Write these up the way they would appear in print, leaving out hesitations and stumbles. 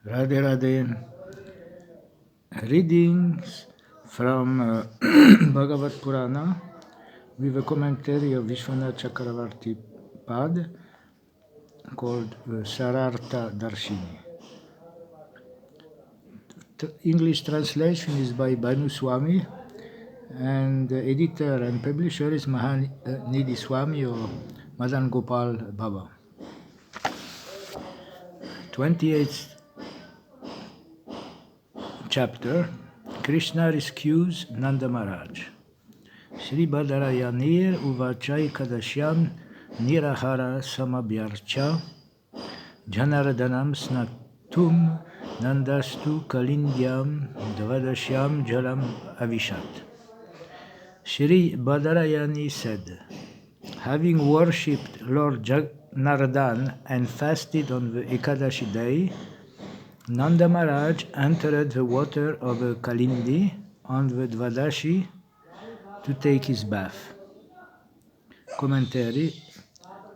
Radhe Radhe. Readings from Bhagavat Purana with a commentary of Vishwanath Chakravarti Pad called Sarartha Darshini. English translation is by Bhanu Swami, and the editor and publisher is Mahanidhi Swami or Madan Gopal Baba. 28th chapter, Krishna rescues Nanda Maharaj. Shri Badarayanir Uvachai Kadashyam Nirahara Samabhyarcha Janardanam Snatum Nandastu Kalindyam Dvadashyam Jalam Avishat. Shri Badarayani said, having worshipped Lord Janardan and fasted on the Ekadashi day, Nanda Maharaj entered the water of Kalindi on the Dvadashi to take his bath. Commentary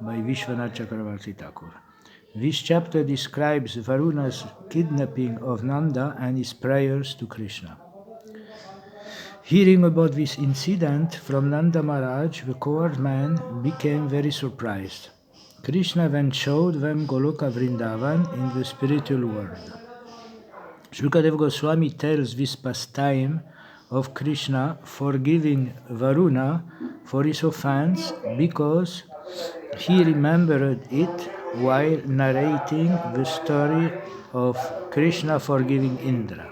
by Vishwanath Chakravarti Thakur. This chapter describes Varuna's kidnapping of Nanda and his prayers to Krishna. Hearing about this incident from Nanda Maharaj, the coward man became very surprised. Krishna then showed them Goloka Vrindavan in the spiritual world. Shukadeva Goswami tells this pastime of Krishna forgiving Varuna for his offense because he remembered it while narrating the story of Krishna forgiving Indra.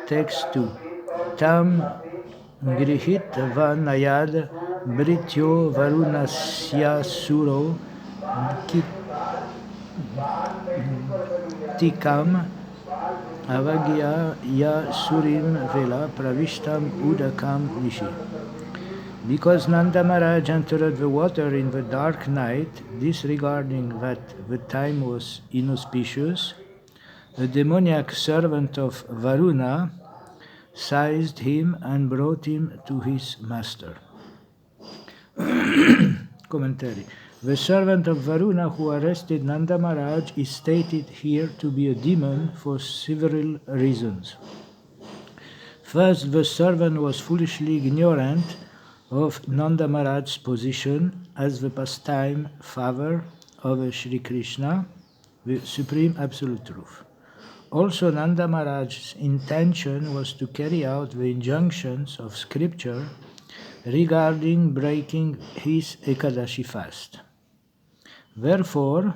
Text 2. Tam grihit vanayad brityo varunasya suro tikam avagya ya surim vela pravishtam udakam nishi. Because Nanda Maharaj entered the water in the dark night, disregarding that the time was inauspicious, the demoniac servant of Varuna seized him and brought him to his master. Commentary. The servant of Varuna who arrested Nanda Maharaj is stated here to be a demon for several reasons. First, the servant was foolishly ignorant of Nanda Maharaj's position as the pastime father of Sri Krishna, the Supreme Absolute Truth. Also, Nanda Maharaj's intention was to carry out the injunctions of scripture regarding breaking his Ekadashi fast. Therefore,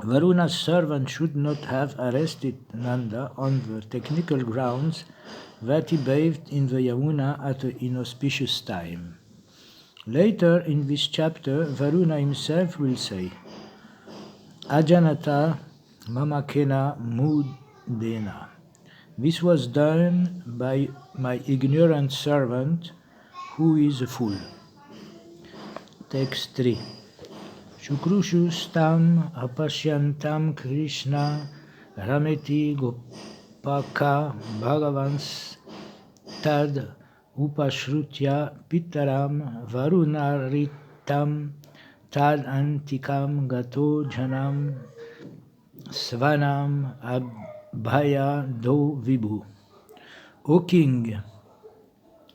Varuna's servant should not have arrested Nanda on the technical grounds that he bathed in the Yamuna at an inauspicious time. Later in this chapter, Varuna himself will say, Ajanata mamakena mudena. This was done by my ignorant servant, who is a fool. Text 3. Shukrushu stam apashyantam Krishna rameti gopaka bhagavans tad upashrutya pitaram varunaritam tad antikam gato janam svanam abhaya do vibhu. O king,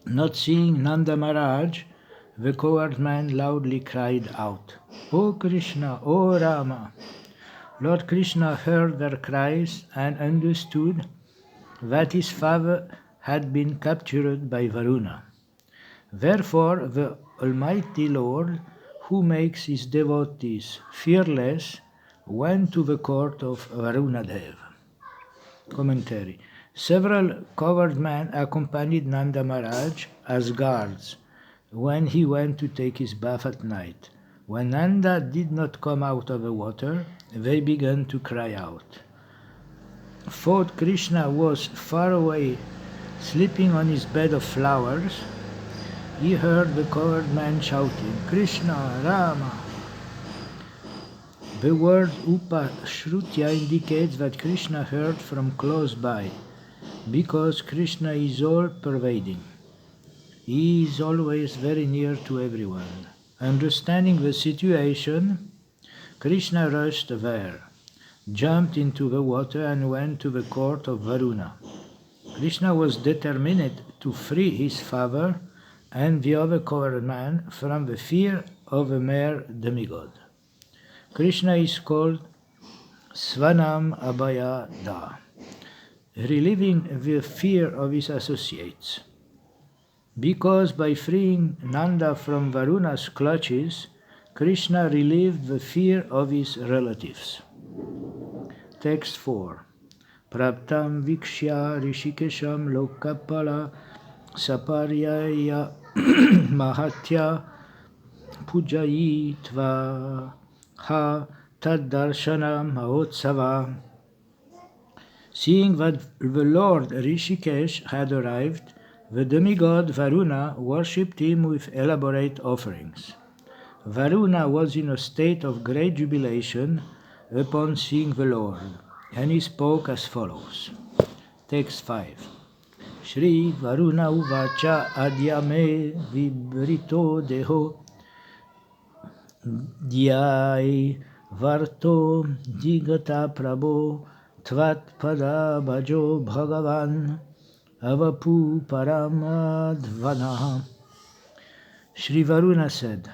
not seeing Nanda Maharaj, the coward man loudly cried out, O Krishna, O Rama! Lord Krishna heard their cries and understood that his father had been captured by Varuna. Therefore, the Almighty Lord, who makes his devotees fearless, went to the court of Varunadev. Commentary. Several coward men accompanied Nanda Maharaj as guards when he went to take his bath at night. When Nanda did not come out of the water, they began to cry out. Thought Krishna was far away, sleeping on his bed of flowers, he heard the coward man shouting, Krishna, Rama. The word Upashrutya indicates that Krishna heard from close by, because Krishna is all-pervading. He is always very near to everyone. Understanding the situation, Krishna rushed there. jumped into the water and went to the court of Varuna. Krishna was determined to free his father and the other colored man from the fear of a mere demigod. Krishna is called Svanam Abhaya Da, relieving the fear of his associates. Because by freeing Nanda from Varuna's clutches, Krishna relieved the fear of his relatives. Text 4. Praptam vikshya rishikesham lokapala saparyaya mahatya pujayitva ha taddarshana mahotsava. Seeing that the Lord Rishikesh had arrived, the demigod Varuna worshipped him with elaborate offerings. Varuna was in a state of great jubilation upon seeing the Lord, and he spoke as follows. Text 5. Shri Varuna uvacha adyame vibrito deho dhyai varto digata prabho tvat pada bhajo bhagavan avapu paramadvana. Shri Varuna said,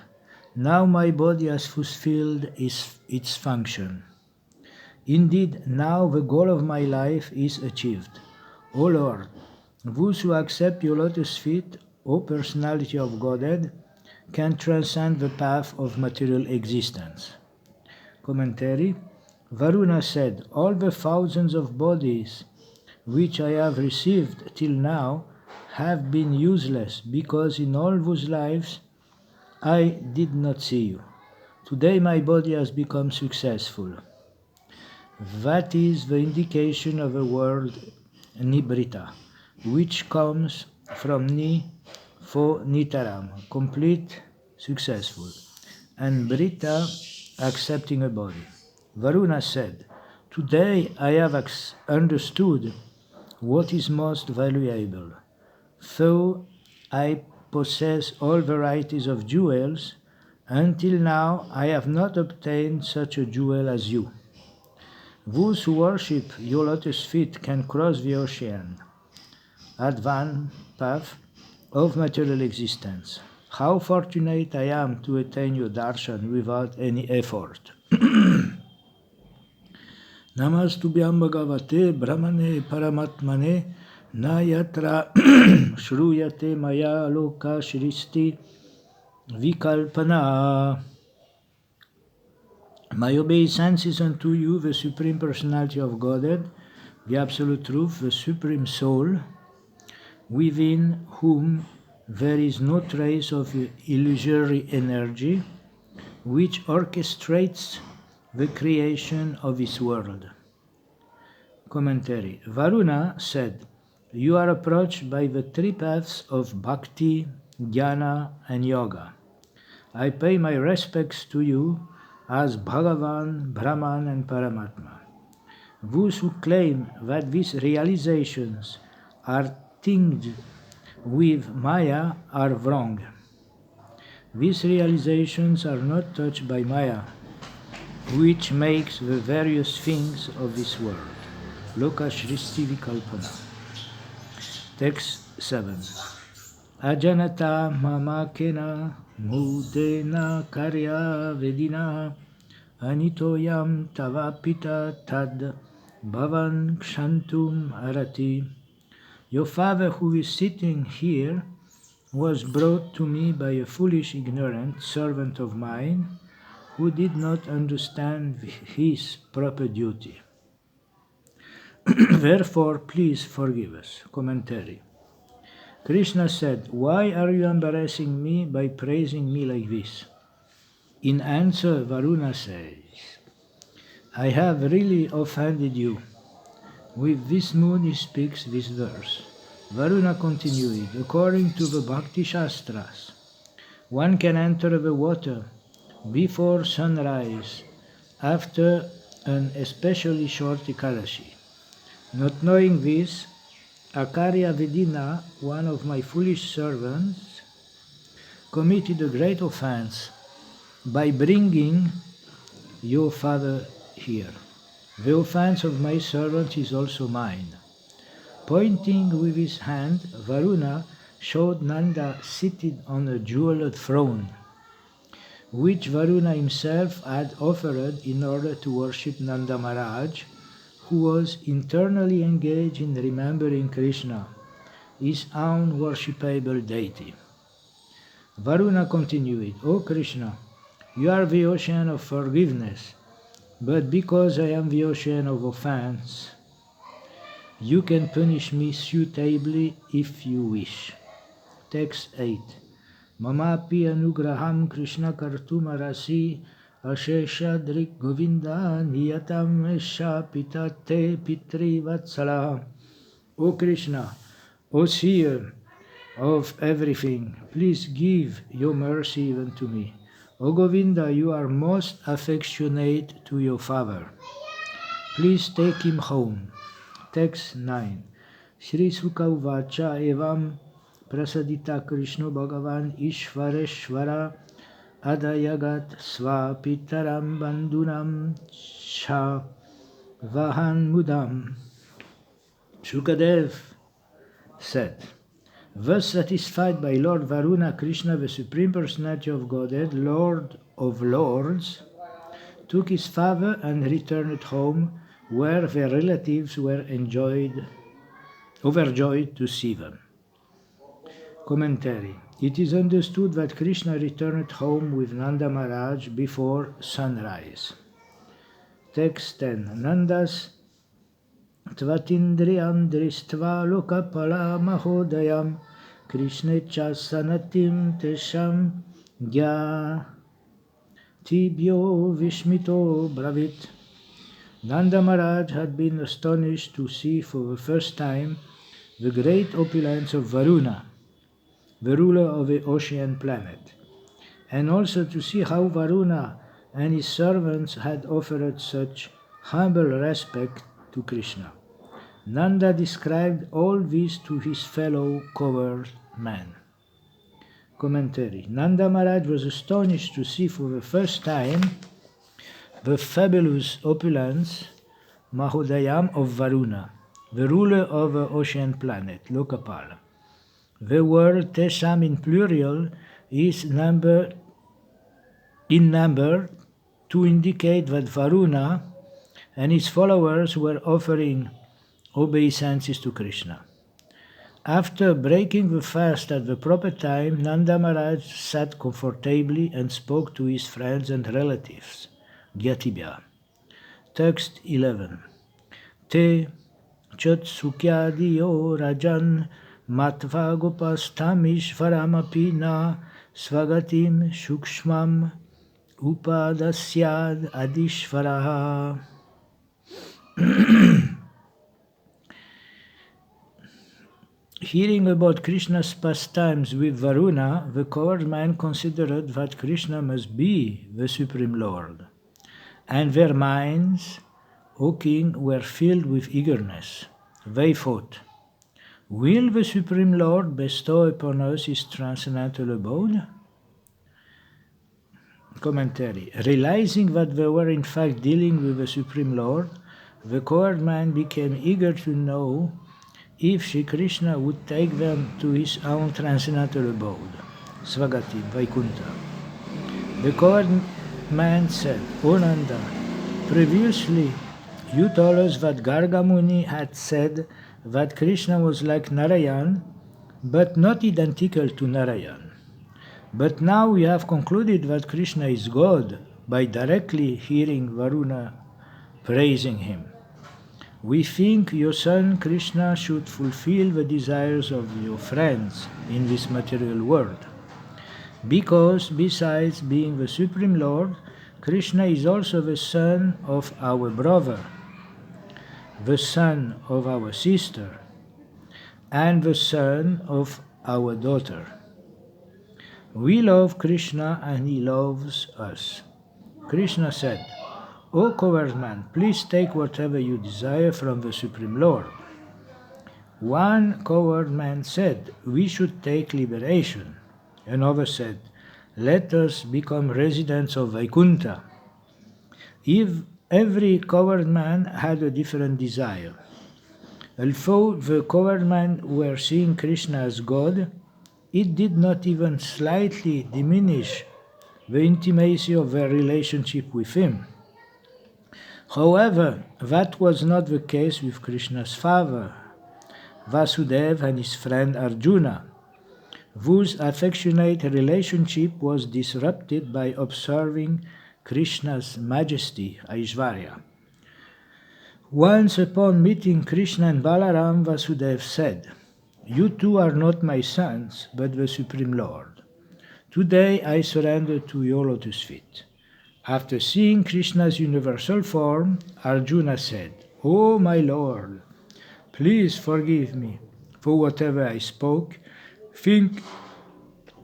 "Now my body has fulfilled its function. Indeed, now the goal of my life is achieved. O Lord, those who accept your lotus feet, O personality of Godhead, can transcend the path of material existence." Commentary. Varuna said, "All the thousands of bodies which I have received till now have been useless because in all those lives I did not see you. Today my body has become successful." That is the indication of the word nibrita, which comes from ni for nitaram, complete, successful, and brita, accepting a body. Varuna said, "Today I have understood what is most valuable. Though I possess all varieties of jewels, until now I have not obtained such a jewel as you. Those who worship your lotus feet can cross the ocean, advance path of material existence. How fortunate I am to attain your darshan without any effort." Namastubhyam Bhagavate Brahmane Paramatmane na yatra shruyate maya loka shristi vikalpana. My obeisance is unto you, the Supreme Personality of Godhead, the Absolute Truth, the Supreme Soul, within whom there is no trace of illusory energy, which orchestrates the creation of this world. Commentary. Varuna said, "You are approached by the three paths of bhakti, jnana, and yoga. I pay my respects to you as Bhagavan, Brahman, and Paramatma. Those who claim that these realizations are tinged with Maya are wrong. These realizations are not touched by Maya, which makes the various things of this world. Loka Shristi Vikalpana." Text 7. Ajanata mamakena mudena karya vedina anitoyam tavapita tad bhavan kshantum arati. Your father who is sitting here was brought to me by a foolish ignorant servant of mine who did not understand his proper duty. Therefore, please forgive us. Commentary. Krishna said, "Why are you embarrassing me by praising me like this?" In answer, Varuna says, "I have really offended you." With this mood he speaks this verse. Varuna continued, "According to the Bhakti Shastras, one can enter the water before sunrise after an especially short Ekadashi. Not knowing this, Akarya Vedina, one of my foolish servants, committed a great offense by bringing your father here. The offense of my servant is also mine. Pointing with his hand, Varuna showed Nanda seated on a jeweled throne, which Varuna himself had offered in order to worship Nanda Maharaj, who was internally engaged in remembering Krishna, his own worshipable deity. Varuna continued, O Krishna, you are the ocean of forgiveness, but because I am the ocean of offense, you can punish me suitably if you wish. Text 8. Mamapi anugraham Krishna kartumarasi asheshadrik govinda niyatam esha pitate pitri vatsala. O Krishna, O seer of everything, please give your mercy even to me. O Govinda, you are most affectionate to your father. Please take him home. Text 9. Shri Sukha Uvacha Evam Prasadita Krishna Bhagavan Ishvareshvara Adayagat Svapitaram Bandunam Cha Vahan Mudam. Shukadev said, thus satisfied by Lord Varuna, Krishna, the Supreme Personality of Godhead, Lord of Lords, took his father and returned home, where their relatives were overjoyed to see them. Commentary. It is understood that Krishna returned home with Nanda Maharaj before sunrise. Text 10. Nandas Tvatindriyam dristva lokapala mahodayam Krishnecha sanatim tesham gyatibhyo vishmito bravit. Nanda Maharaj had been astonished to see for the first time the great opulence of Varuna, the ruler of the ocean planet, and also to see how Varuna and his servants had offered such humble respect to Krishna. Nanda described all this to his fellow covered man. Commentary. Nanda Maharaj was astonished to see for the first time the fabulous opulence, Mahodayam, of Varuna, the ruler of the ocean planet, Lokapala. The word Tesham in plural is in number to indicate that Varuna and his followers were offering obeisances to Krishna. After breaking the fast at the proper time, Nanda Maharaj sat comfortably and spoke to his friends and relatives. Gyatibhya. Text 11. Te Chatsukyadiyo Rajan Matva Gopasthamishvaramapi na Svagatim Shukshmam Upadasyad Adishvaraha. Hearing about Krishna's pastimes with Varuna, the coward man considered that Krishna must be the Supreme Lord, and their minds, O king, were filled with eagerness. They thought, will the Supreme Lord bestow upon us his transcendental abode? Commentary. Realizing that they were in fact dealing with the Supreme Lord, the coward man became eager to know if Shri Krishna would take them to his own transcendental abode, Svagati, Vaikuntha. The coward man said, O Nanda, previously you told us that Garga Muni had said that Krishna was like Narayan, but not identical to Narayan. But now we have concluded that Krishna is God by directly hearing Varuna praising him. We think your son Krishna should fulfill the desires of your friends in this material world, because besides being the Supreme Lord, Krishna is also the son of our brother, the son of our sister, and the son of our daughter. We love Krishna and he loves us. Krishna said, O coward man, please take whatever you desire from the Supreme Lord. One coward man said, we should take liberation. Another said, let us become residents of Vaikuntha. If Every coward man had a different desire. Although the coward men were seeing Krishna as God, it did not even slightly diminish the intimacy of their relationship with him. However, that was not the case with Krishna's father, Vasudeva, and his friend Arjuna, whose affectionate relationship was disrupted by observing Krishna's majesty, Aishvarya. Once upon meeting Krishna and Balaram, Vasudeva said, "You two are not my sons, but the Supreme Lord. Today I surrender to your lotus feet." After seeing Krishna's universal form, Arjuna said, "Oh my Lord, please forgive me for whatever I spoke. Think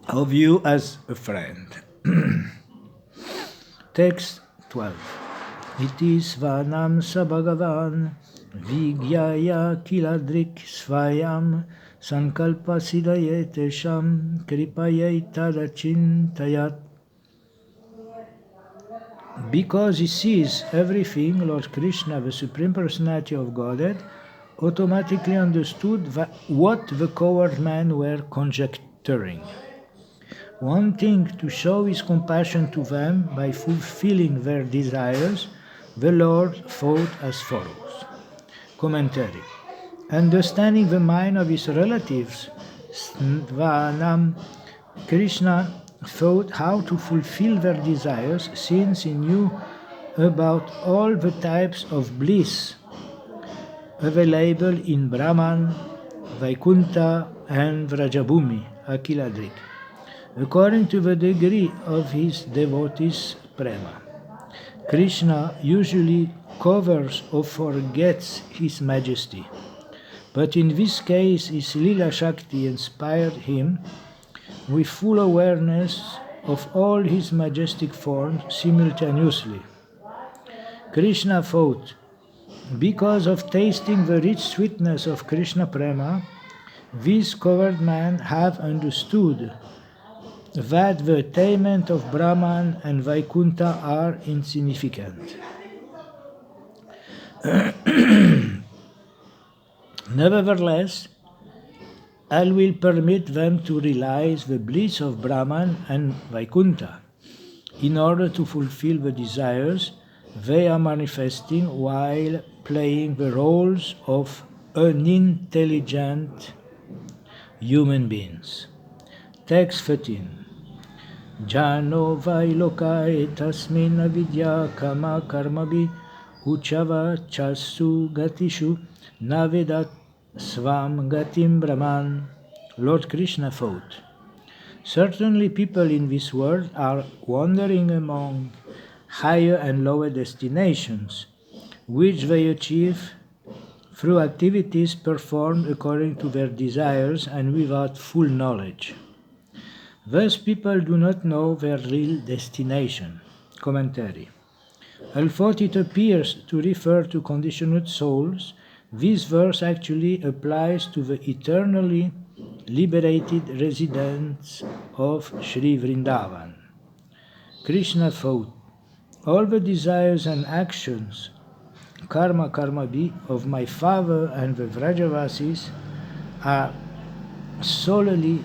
of you as a friend." Text 12. Iti svanam sa Bhagavan vigyaya kiladrik svayam sankalpa sidayete sham kripayetadachintayat. Because he sees everything, Lord Krishna, the Supreme Personality of Godhead, automatically understood what the coward men were conjecturing. Wanting to show his compassion to them by fulfilling their desires, the Lord thought as follows. Commentary. Understanding the mind of his relatives, Svanam, Krishna thought how to fulfill their desires since he knew about all the types of bliss available in Brahman, Vaikuntha, and Vrajabhumi, Akiladrik, according to the degree of his devotees' prema. Krishna usually covers or forgets his majesty, but in this case his Lila Shakti inspired him with full awareness of all his majestic forms simultaneously. Krishna thought, because of tasting the rich sweetness of Krishna Prema, these coward men have understood that the attainment of Brahman and Vaikuntha are insignificant. Nevertheless, I will permit them to realize the bliss of Brahman and Vaikuntha. In order to fulfill the desires they are manifesting while playing the roles of unintelligent human beings. Text 13. Jano vailokai tasmin avidya kama karmabi uchava chasu gatishu navedat svam gatim brahman. Lord Krishna thought, certainly people in this world are wandering among higher and lower destinations, which they achieve through activities performed according to their desires and without full knowledge. Thus people do not know their real destination. Commentary. Although it appears to refer to conditioned souls, this verse actually applies to the eternally liberated residents of Sri Vrindavan. Krishna thought, all the desires and actions, karma karmabi, of my father and the Vraja-vasis are solely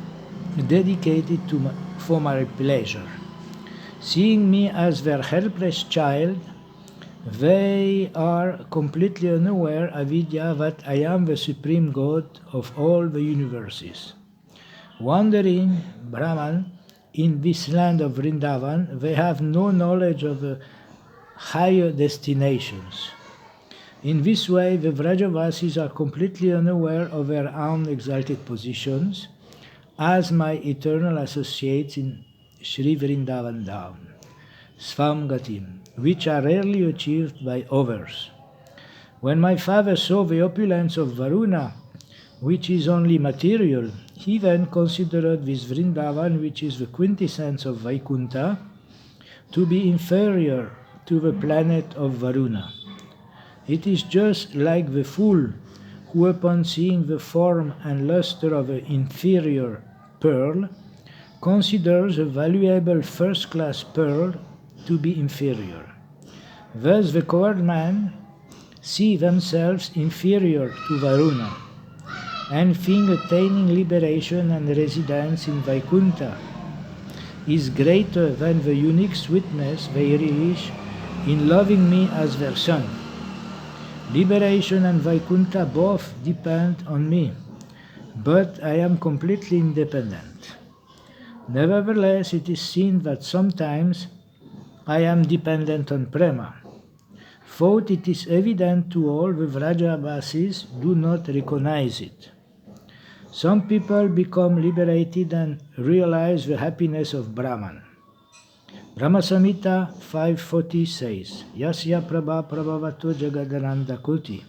dedicated for my pleasure. Seeing me as their helpless child, they are completely unaware, avidya, that I am the supreme God of all the universes. Wandering Brahman in this land of Vrindavan, they have no knowledge of the higher destinations. In this way, the Vraja-vasis are completely unaware of their own exalted positions as my eternal associates in Sri Vrindavan Dham, Svam Gatim, which are rarely achieved by others. When my father saw the opulence of Varuna, which is only material, he then considered this Vrindavan, which is the quintessence of Vaikuntha, to be inferior to the planet of Varuna. It is just like the fool who, upon seeing the form and luster of an inferior pearl, considers a valuable first-class pearl to be inferior. Thus the coward men see themselves inferior to Varuna, and think attaining liberation and residence in Vaikuntha is greater than the unique sweetness they relish in loving me as their son. Liberation and Vaikuntha both depend on me, but I am completely independent. Nevertheless, it is seen that sometimes I am dependent on prema. Though it is evident to all, the Vraja-vasis do not recognize it. Some people become liberated and realize the happiness of Brahman. Brahma Samhita 540 says, Yasya prabha prabhavato jagadananda kuti.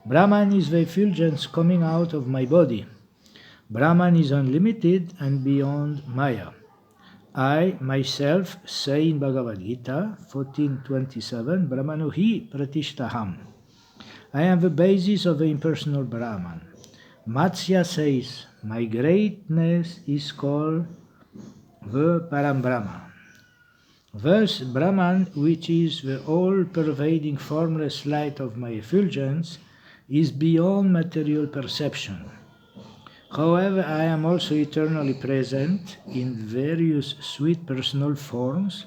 Brahman is the effulgence coming out of my body. Brahman is unlimited and beyond Maya. I, myself, say in Bhagavad Gita 14.27, Brahmanohi pratishtaham. I am the basis of the impersonal Brahman. Matsya says, my greatness is called the Parambrahma. Thus, Brahman, which is the all-pervading formless light of my effulgence, is beyond material perception. However, I am also eternally present in various sweet personal forms,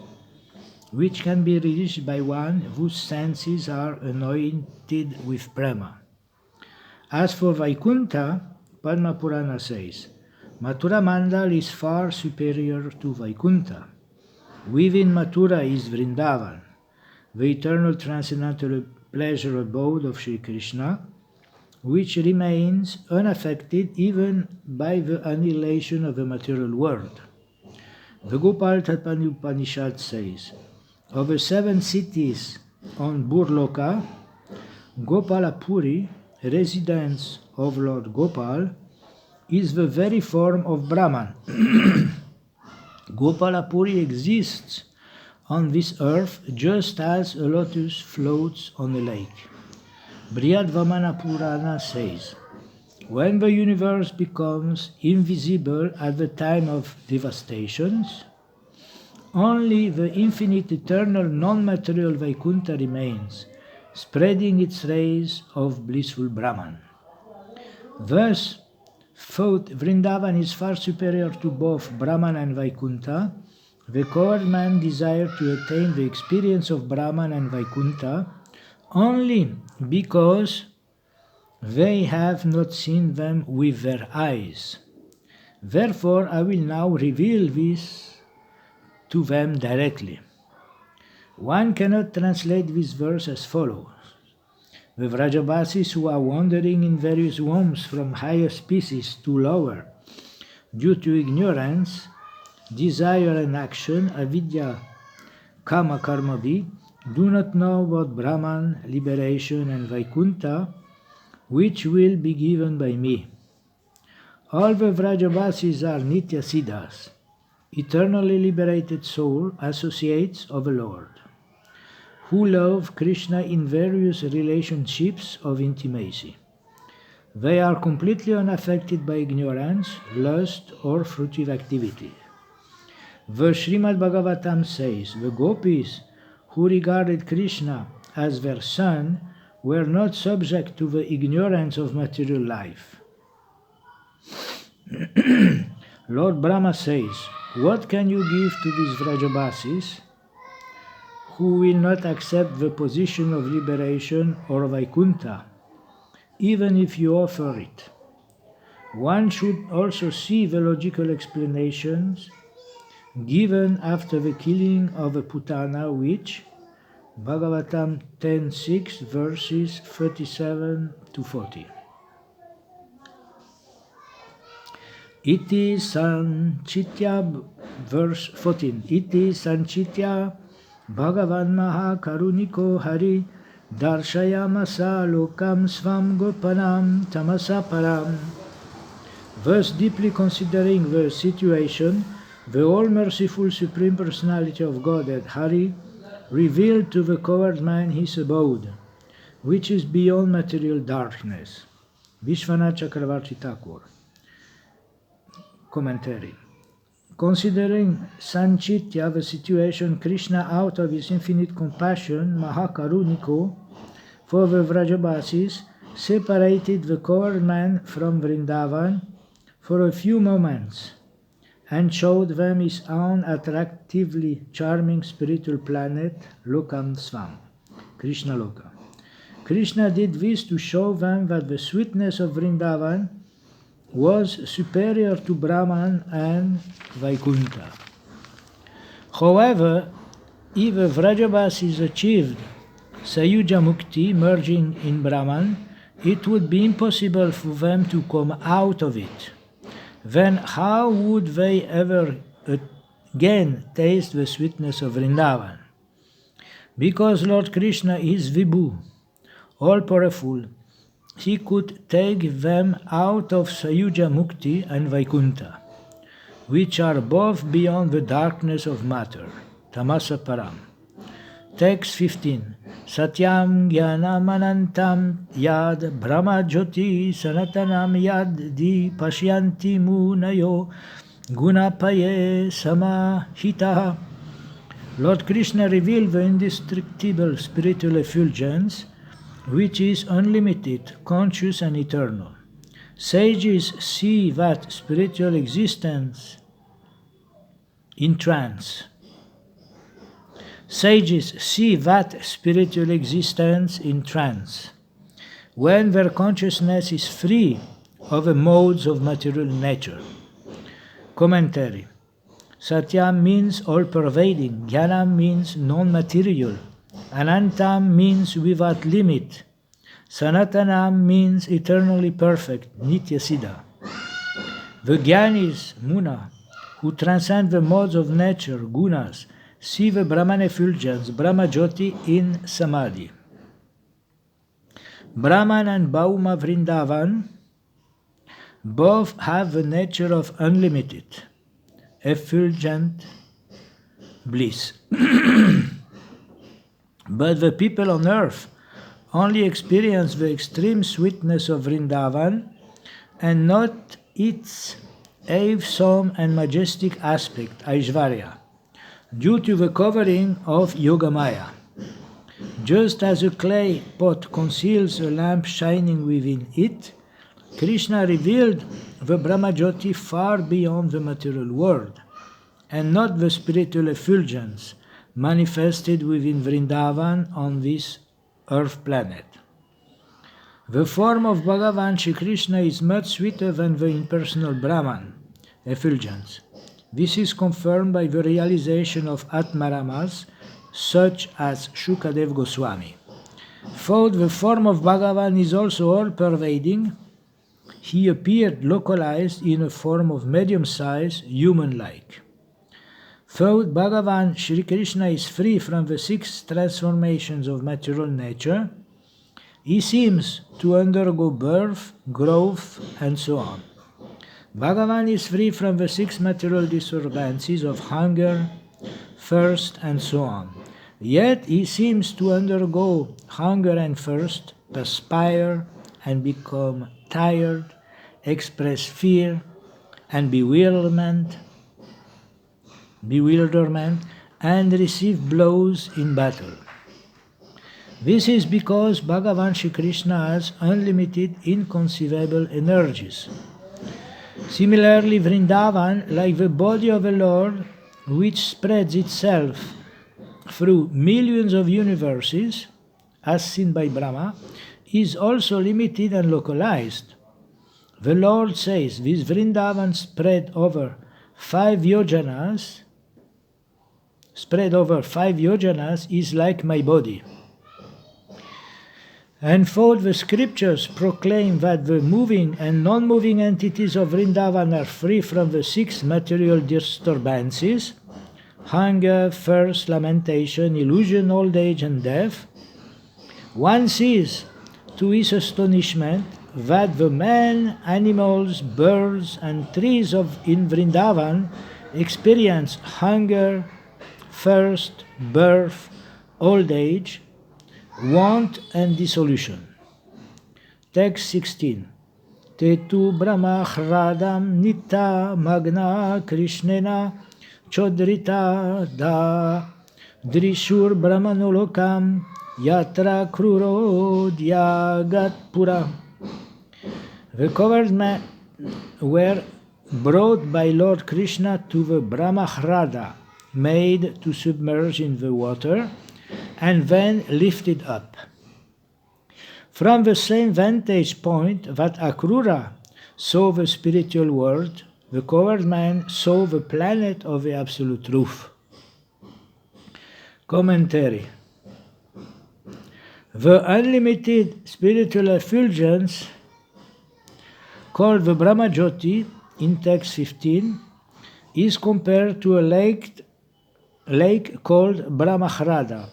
which can be reached by one whose senses are anointed with prema. As for Vaikuntha, Padma Purana says, Mathura Mandal is far superior to Vaikuntha. Within Mathura is Vrindavan, the eternal transcendental pleasure abode of Sri Krishna, which remains unaffected even by the annihilation of the material world. The Gopal Tatpani Upanishad says, of the 7 cities on Burloka, Gopalapuri, residence of Lord Gopal, is the very form of Brahman. Gopalapuri exists on this earth just as a lotus floats on a lake. Vrija-vasis Purana says, when the universe becomes invisible at the time of devastations, only the infinite eternal non-material Vaikuntha remains, spreading its rays of blissful Brahman. Thus, though Vrindavan is far superior to both Brahman and Vaikuntha, the coward man desire to attain the experience of Brahman and Vaikuntha only because they have not seen them with their eyes. Therefore, I will now reveal this to them directly. One cannot translate this verse as follows. The Vraja-vasis who are wandering in various wombs from higher species to lower, due to ignorance, desire and action, avidya, kama karmabhi, do not know about Brahman, liberation and Vaikuntha, which will be given by me. All the Vraja-vasis are Nitya Siddhas, eternally liberated soul, associates of the Lord, who love Krishna in various relationships of intimacy. They are completely unaffected by ignorance, lust, or fruitive activity. The Srimad Bhagavatam says, the gopis who regarded Krishna as their son were not subject to the ignorance of material life. Lord Brahma says, what can you give to these Vraja-vasis who will not accept the position of liberation or Vaikuntha, even if you offer it? One should also see the logical explanations given after the killing of a Putana, which Bhagavatam 10.6 verses 37 to 40. Iti sanchitya, verse 14. Iti sanchitya Bhagavan Maha Karuniko Hari Darshayamasa Lokam Svam Gopanam Tamasa Param. Thus, deeply considering the situation, the all-merciful Supreme Personality of Godhead, Hari, revealed to the coward man his abode, which is beyond material darkness. Vishwanath Chakravarti Thakur. Commentary. Considering Sanchitya, the situation, Krishna, out of his infinite compassion, Mahakaruniko, for the Vraja-vasis, separated the coward man from Vrindavan for a few moments and showed them his own attractively charming spiritual planet, Lokam Svam, Krishna Loka. Krishna did this to show them that the sweetness of Vrindavan was superior to Brahman and Vaikuntha. However, if the Vraja-vasis achieved Sayuja Mukti, merging in Brahman, it would be impossible for them to come out of it. Then how would they ever again taste the sweetness of Vrindavan? Because Lord Krishna is Vibhu, all-powerful, he could take them out of Sayuja Mukti and Vaikuntha, which are both beyond the darkness of matter, Tamasa Param. Text 15. Satyam Jnanam Anantam Yad Brahma Jyoti Sanatanam Yad Di Pashyanti Munayo Gunapaye Samahita. Lord Krishna revealed the indestructible spiritual effulgence, which is unlimited, conscious and eternal. Sages see that spiritual existence in trance. Sages see that spiritual existence in trance, when their consciousness is free of the modes of material nature. Commentary. Satyam means all-pervading, Jnanam means non-material, Anantam means without limit, Sanatanam means eternally perfect, Nitya Siddha. The Jnanis, Muna, who transcend the modes of nature, Gunas, see the Brahman effulgence, Brahma Jyoti, in Samadhi. Brahman and Bhauma Vrindavan both have the nature of unlimited, effulgent bliss. But the people on earth only experience the extreme sweetness of Vrindavan and not its awesome and majestic aspect, Aishvarya, due to the covering of Yogamaya. Just as a clay pot conceals a lamp shining within it, Krishna revealed the Brahmajyoti far beyond the material world, and not the spiritual effulgence manifested within Vrindavan on this earth planet. The form of Bhagavan Shri Krishna is much sweeter than the impersonal Brahman, effulgence. This is confirmed by the realization of Atmaramas, such as Shukadev Goswami. For the form of Bhagavan is also all-pervading, he appeared localized in a form of medium-sized, human-like. Though Bhagavan Shri Krishna is free from the 6 transformations of material nature, he seems to undergo birth, growth, and so on. Bhagavan is free from the 6 material disturbances of hunger, thirst, and so on. Yet he seems to undergo hunger and thirst, perspire and become tired, express fear and bewilderment, and receive blows in battle. This is because Bhagavan Shri Krishna has unlimited, inconceivable energies. Similarly, Vrindavan, like the body of the Lord, which spreads itself through millions of universes, as seen by Brahma, is also limited and localized. The Lord says, this Vrindavan spread over 5 yojanas is like my body. And for the scriptures proclaim that the moving and non-moving entities of Vrindavan are free from the 6 material disturbances, hunger, thirst, lamentation, illusion, old age, and death, one sees, to his astonishment, that the men, animals, birds, and trees in Vrindavan experience hunger, thirst, birth, old age, want, and dissolution. Text 16. Tetu Brahma Hradam Nita Magna Krishnena Chodrita Da Drishur Brahmanolokam Yatra Kruro Dyagat Pura. The covered men were brought by Lord Krishna to the Brahmahrada, made to submerge in the water, and then lifted up. From the same vantage point that Akrura saw the spiritual world, the covered man saw the planet of the Absolute Truth. Commentary. The unlimited spiritual effulgence, called the Brahmajyoti in text 15, is compared to a lake called Brahmahrada,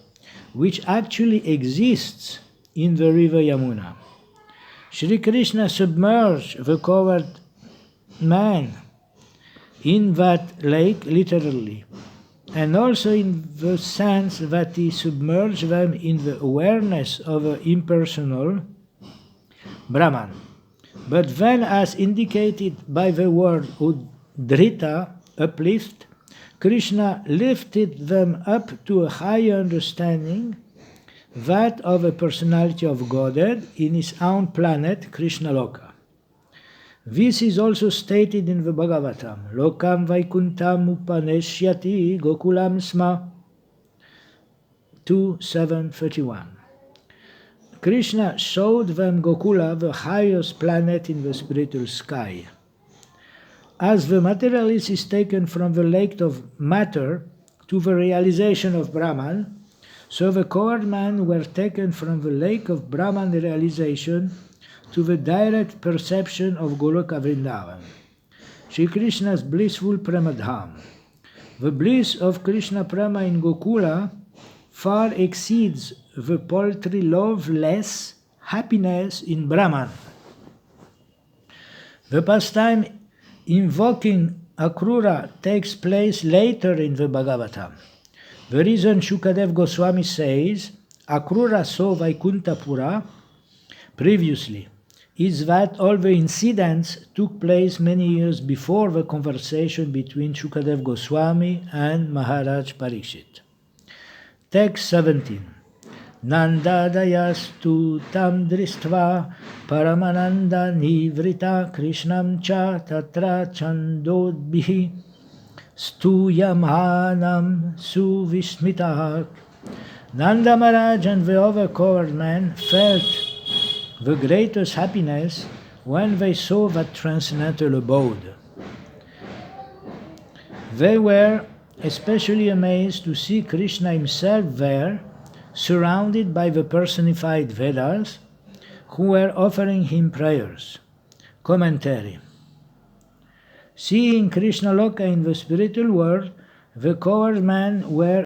which actually exists in the river Yamuna. Shri Krishna submerged the covered man in that lake literally, and also in the sense that he submerged them in the awareness of an impersonal Brahman. But then, as indicated by the word Udrita, uplift, Krishna lifted them up to a higher understanding, that of a personality of Godhead in his own planet, Krishna Loka. This is also stated in the Bhagavatam. Lokam Vaikuntam Upaneshyati Gokulam Sma 2:731. Krishna showed them Gokula, the highest planet in the spiritual sky. As the materialist is taken from the lake of matter to the realization of Brahman, so the covered men were taken from the lake of Brahman realization to the direct perception of Goloka Vrindavan, Shri Krishna's blissful Premadham. The bliss of Krishna Prema in Gokula far exceeds the paltry loveless happiness in Brahman. The pastime invoking Akrura takes place later in the Bhagavatam. The reason Shukadev Goswami says Akrura saw Vaikuntapura previously is that all the incidents took place many years before the conversation between Shukadev Goswami and Maharaj Parikshit. Text 17. Nandadayastu tam dristva paramananda nivrita krishnam cha tatra chandodbihi stuyamhanam suvismitah. Nanda Maharaj and the other covered men felt the greatest happiness when they saw that transcendental abode. They were especially amazed to see Krishna himself there, surrounded by the personified Vedas, who were offering him prayers. Commentary. Seeing Krishna Loka in the spiritual world, the covered men were